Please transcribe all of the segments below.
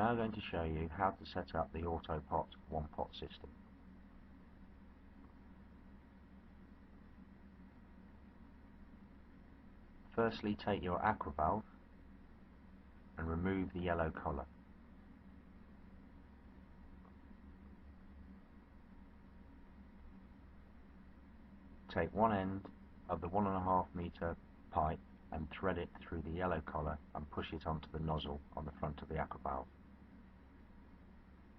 now going to show you how to set up the AutoPot one-pot system. Firstly, take your aqua valve and remove the yellow collar. Take one end of the 1.5 meter pipe and thread it through the yellow collar and push it onto the nozzle on the front of the aqua valve,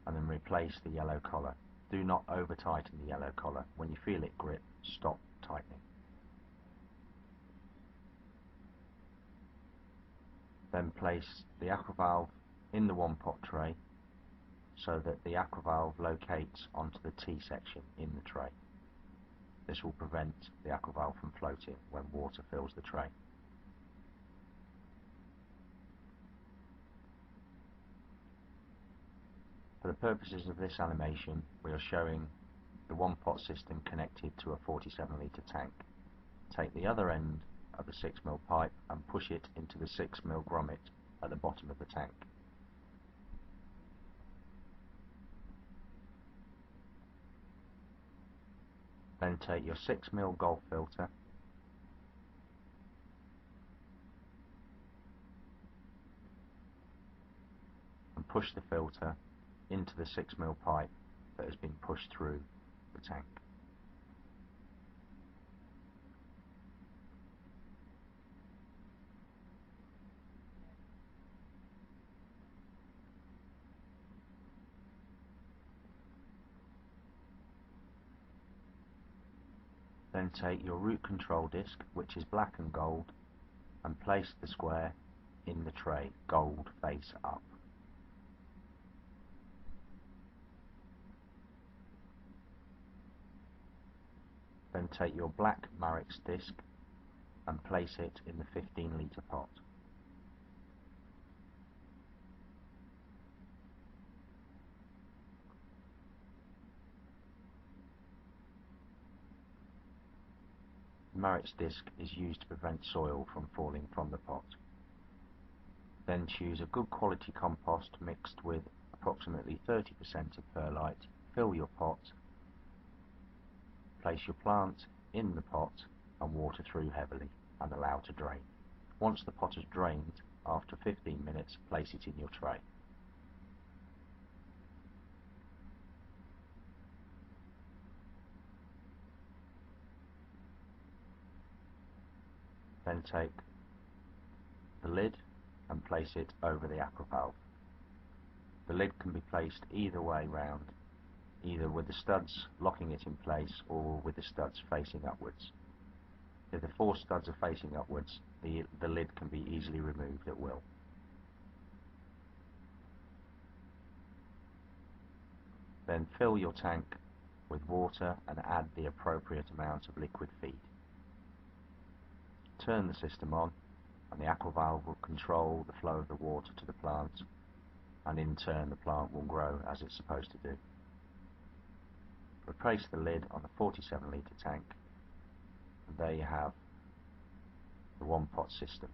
and then replace the yellow collar. Do not over tighten the yellow collar. When you feel it grip, stop tightening. Then place the aqua valve in the one-pot tray so that the aqua valve locates onto the T section in the tray. This will prevent the aqua valve from floating when water fills the tray. For the purposes of this animation, we are showing the one-pot system connected to a 47-litre tank. Take the other end of the 6mm pipe and push it into the 6mm grommet at the bottom of the tank. Then take your 6mm golf filter and push the filter into the 6mm pipe that has been pushed through the tank. Then take your root control disc, which is black and gold, and place the square in the tray, gold face up. Then take your black Marix disc and place it in the 15-litre pot. The Marix disc is used to prevent soil from falling from the pot. Then choose a good quality compost mixed with approximately 30% of perlite. Fill your pot, place your plant in the pot and water through heavily and allow to drain. Once the pot has drained, after 15 minutes, place it in your tray. Then take the lid and place it over the aqua valve. The lid can be placed either way round, either with the studs locking it in place or with the studs facing upwards. If the 4 studs are facing upwards, the lid can be easily removed at will. Then fill your tank with water and add the appropriate amount of liquid feed. Turn the system on and the aqua valve will control the flow of the water to the plant, and in turn the plant will grow as it's supposed to do. Replace the lid on the 47-litre tank, and there you have the one-pot system.